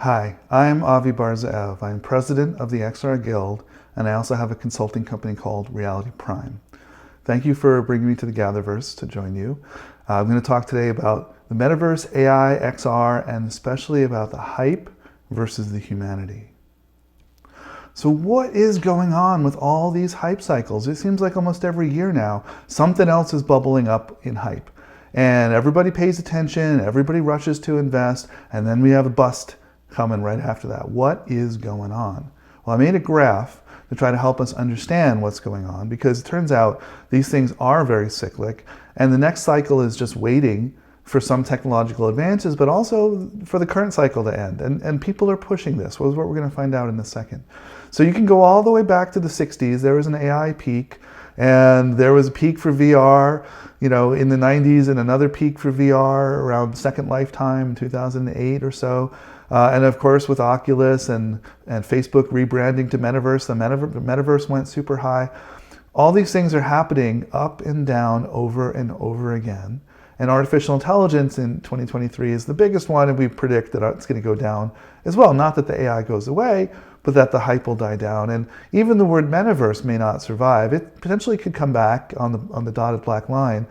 Hi, I'm Avi Bar-Zeev. I'm president of the XR Guild, and I also have a consulting company called Reality Prime. Thank you for bringing me to the GatherVerse to join you. I'm going to talk today about the metaverse, AI, XR, and especially about the hype versus the humanity. So what is going on with all these hype cycles? It seems like almost every year now, something else is bubbling up in hype. And everybody pays attention, everybody rushes to invest, and then we have a bust coming right after that. What is going on? Well, I made a graph to try to help us understand what's going on, because it turns out these things are very cyclic, and the next cycle is just waiting for some technological advances, but also for the current cycle to end. And people are pushing this, which is what we're going to find out in a second. So you can go all the way back to the 60s. There was an AI peak, and there was a peak for VR, in the 90s, and another peak for VR around Second Lifetime in 2008 or so. And of course, with Oculus and Facebook rebranding to Metaverse, the Metaverse went super high. All these things are happening up and down over and over again. And artificial intelligence in 2023 is the biggest one, and we predict that it's going to go down as well. Not that the AI goes away, but that the hype will die down. And even the word metaverse may not survive. It potentially could come back on the dotted black line.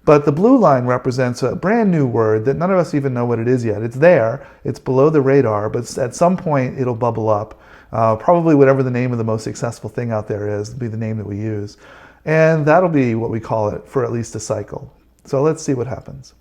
But the blue line represents a brand new word that none of us even know what it is yet. It's there, it's below the radar, but at some point it'll bubble up. Probably whatever the name of the most successful thing out there is, will be the name that we use. And that'll be what we call it for at least a cycle. So let's see what happens.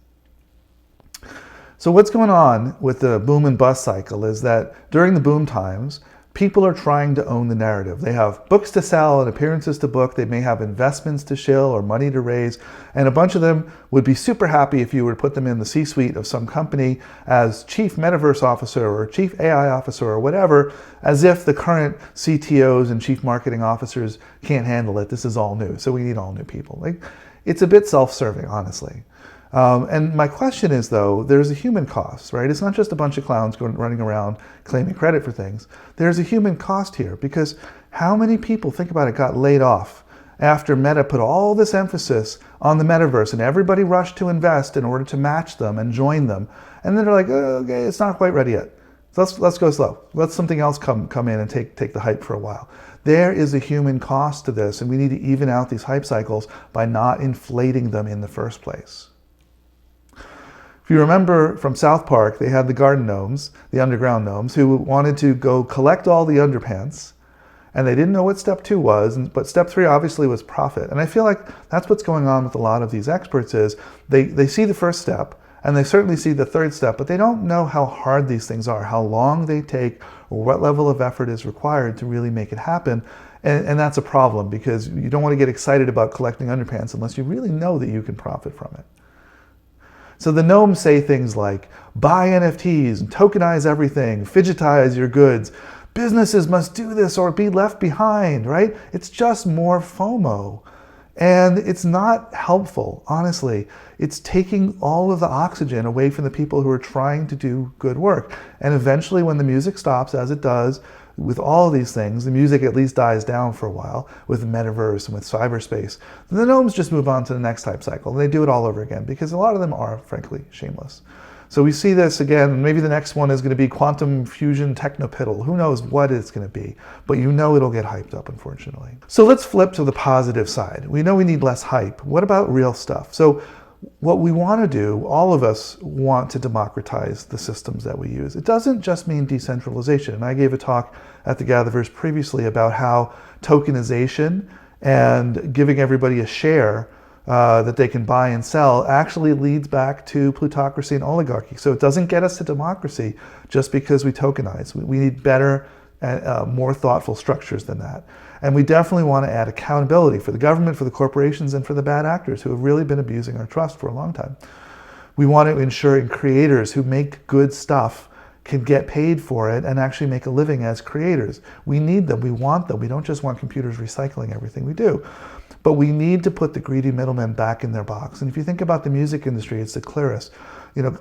So what's going on with the boom and bust cycle is that during the boom times, people are trying to own the narrative. They have books to sell and appearances to book. They may have investments to shill or money to raise. And a bunch of them would be super happy if you were to put them in the C-suite of some company as chief metaverse officer or chief AI officer or whatever, as if the current CTOs and chief marketing officers can't handle it. This is all new. So we need all new people. It's a bit self-serving, honestly. And my question is, though, there's a human cost, right? It's not just a bunch of clowns running around claiming credit for things. There's a human cost here, because how many people, think about it, got laid off after Meta put all this emphasis on the metaverse and everybody rushed to invest in order to match them and join them. And then they're like, oh, okay, it's not quite ready yet. So let's go slow. Let something else come in and take the hype for a while. There is a human cost to this, and we need to even out these hype cycles by not inflating them in the first place. If you remember from South Park, they had the garden gnomes, the underground gnomes, who wanted to go collect all the underpants, and they didn't know what step 2 was, but step 3 obviously was profit. And I feel like that's what's going on with a lot of these experts is they see the first step, and they certainly see the third step, but they don't know how hard these things are, how long they take, or what level of effort is required to really make it happen. And that's a problem, because you don't want to get excited about collecting underpants unless you really know that you can profit from it. So the gnomes say things like, buy NFTs and tokenize everything, fidgetize your goods. Businesses must do this or be left behind, right? It's just more FOMO. And it's not helpful, honestly. It's taking all of the oxygen away from the people who are trying to do good work. And eventually when the music stops, as it does, with all of these things, the music at least dies down for a while with the metaverse and with cyberspace. The gnomes just move on to the next hype cycle, and they do it all over again, because a lot of them are, frankly, shameless. So we see this again. Maybe the next one is going to be quantum fusion technopiddle. Who knows what it's going to be, but it'll get hyped up, unfortunately. So let's flip to the positive side. We know we need less hype. What about real stuff? So what we want to do, all of us want to democratize the systems that we use. It doesn't just mean decentralization. And I gave a talk at the GatherVerse previously about how tokenization and giving everybody a share that they can buy and sell actually leads back to plutocracy and oligarchy. So it doesn't get us to democracy just because we tokenize. We need better, more thoughtful structures than that. And we definitely want to add accountability for the government, for the corporations, and for the bad actors who have really been abusing our trust for a long time. We want to ensure creators who make good stuff can get paid for it and actually make a living as creators. We need them. We want them. We don't just want computers recycling everything we do. But we need to put the greedy middlemen back in their box. And if you think about the music industry, it's the clearest.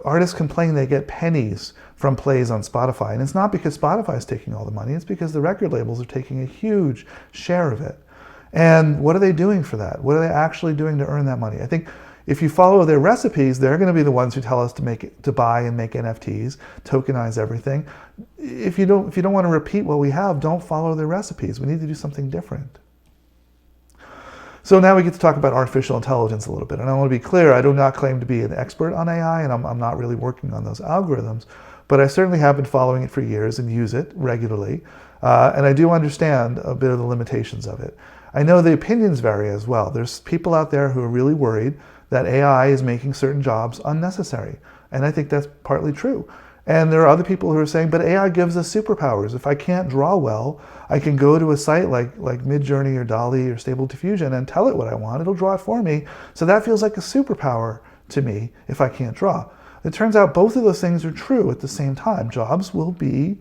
Artists complain they get pennies from plays on Spotify. And it's not because Spotify is taking all the money. It's because the record labels are taking a huge share of it. And what are they doing for that? What are they actually doing to earn that money? I think If you follow their recipes, they're going to be the ones who tell us to buy and make NFTs, tokenize everything. If you don't want to repeat what we have, don't follow their recipes. We need to do something different. So now we get to talk about artificial intelligence a little bit. And I want to be clear, I do not claim to be an expert on AI, and I'm not really working on those algorithms, but I certainly have been following it for years and use it regularly. And I do understand a bit of the limitations of it. I know the opinions vary as well. There's people out there who are really worried that AI is making certain jobs unnecessary. And I think that's partly true. And there are other people who are saying, but AI gives us superpowers. If I can't draw well, I can go to a site like Midjourney or DALL-E or Stable Diffusion and tell it what I want. It'll draw it for me. So that feels like a superpower to me if I can't draw. It turns out both of those things are true at the same time. Jobs will be,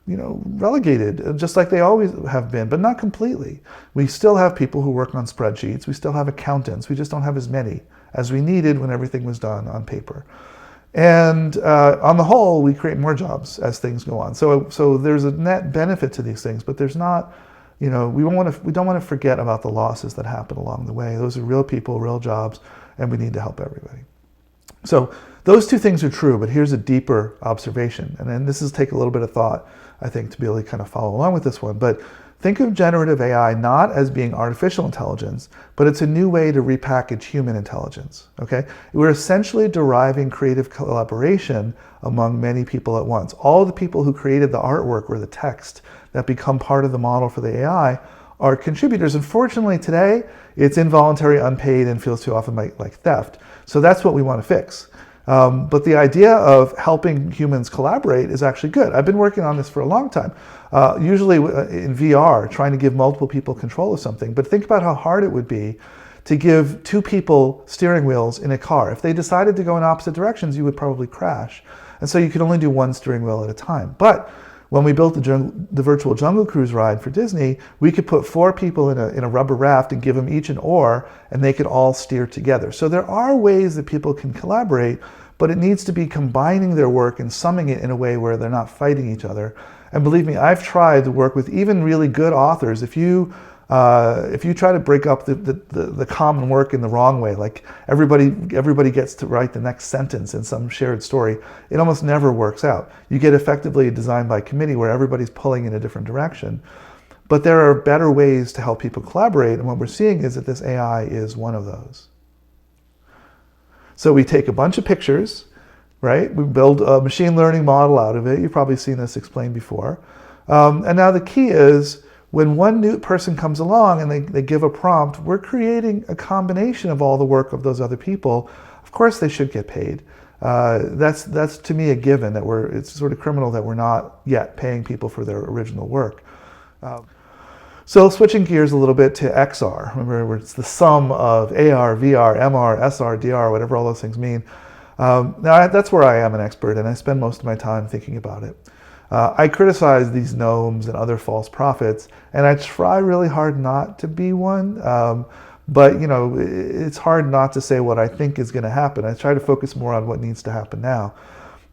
relegated, just like they always have been, but not completely. We still have people who work on spreadsheets. We still have accountants. We just don't have as many as we needed when everything was done on paper. And on the whole, we create more jobs as things go on. So there's a net benefit to these things, but there's not, we don't want to forget about the losses that happen along the way. Those are real people, real jobs, and we need to help everybody. So those two things are true, but here's a deeper observation. And then this is take a little bit of thought, I think, to be able to kind of follow along with this one. But think of generative AI not as being artificial intelligence, but it's a new way to repackage human intelligence, okay? We're essentially deriving creative collaboration among many people at once. All the people who created the artwork or the text that become part of the model for the AI are contributors. Unfortunately, today, it's involuntary, unpaid, and feels too often like theft. So that's what we want to fix. But the idea of helping humans collaborate is actually good. I've been working on this for a long time, usually in VR, trying to give multiple people control of something. But think about how hard it would be to give two people steering wheels in a car. If they decided to go in opposite directions, you would probably crash. And so you could only do one steering wheel at a time. But when we built the virtual Jungle Cruise ride for Disney, we could put 4 people in a rubber raft and give them each an oar, and they could all steer together. So there are ways that people can collaborate, but it needs to be combining their work and summing it in a way where they're not fighting each other. And believe me, I've tried to work with even really good authors. If you try to break up the common work in the wrong way, like everybody gets to write the next sentence in some shared story, it almost never works out. You get effectively a design by committee where everybody's pulling in a different direction. But there are better ways to help people collaborate, and what we're seeing is that this AI is one of those. So we take a bunch of pictures, right? We build a machine learning model out of it. You've probably seen this explained before. And now the key is, when one new person comes along and they give a prompt, we're creating a combination of all the work of those other people. Of course they should get paid. That's to me a given, that it's sort of criminal that we're not yet paying people for their original work. So switching gears a little bit to XR, remember it's the sum of AR, VR, MR, SR, DR, whatever all those things mean. Now that's where I am an expert, and I spend most of my time thinking about it. I criticize these gnomes and other false prophets, and I try really hard not to be one, but it's hard not to say what I think is going to happen. I try to focus more on what needs to happen now.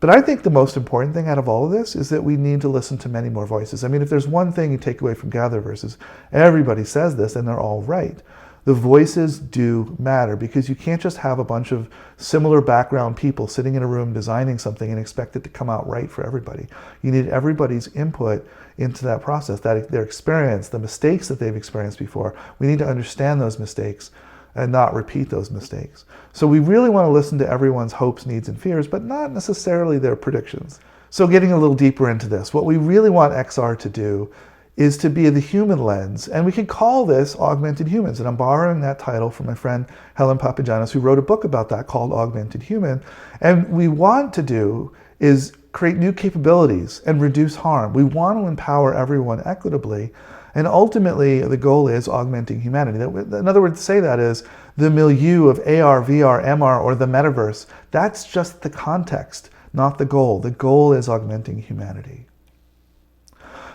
But I think the most important thing out of all of this is that we need to listen to many more voices. I mean, if there's one thing you take away from GatherVerse, is everybody says this and they're all right. The voices do matter, because you can't just have a bunch of similar background people sitting in a room designing something and expect it to come out right for everybody. You need everybody's input into that process, their experience, the mistakes that they've experienced before. We need to understand those mistakes and not repeat those mistakes. So we really want to listen to everyone's hopes, needs, and fears, but not necessarily their predictions. So getting a little deeper into this, what we really want XR to do is to be the human lens, and we could call this Augmented Humans, and I'm borrowing that title from my friend Helen Papagiannis, who wrote a book about that called Augmented Human. And we want to do is create new capabilities and reduce harm. We want to empower everyone equitably, and ultimately the goal is augmenting humanity. In other words, to say that is the milieu of AR, VR, MR, or the metaverse. That's just the context, not the goal. The goal is augmenting humanity.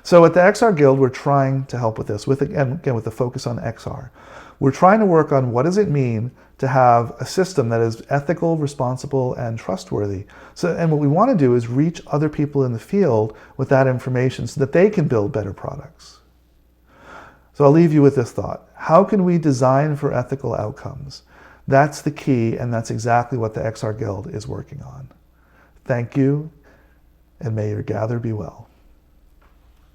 So at the XR Guild, we're trying to help with this, again, with the focus on XR. We're trying to work on what does it mean to have a system that is ethical, responsible, and trustworthy. And what we want to do is reach other people in the field with that information so that they can build better products. So I'll leave you with this thought. How can we design for ethical outcomes? That's the key, and that's exactly what the XR Guild is working on. Thank you, and may your gather be well.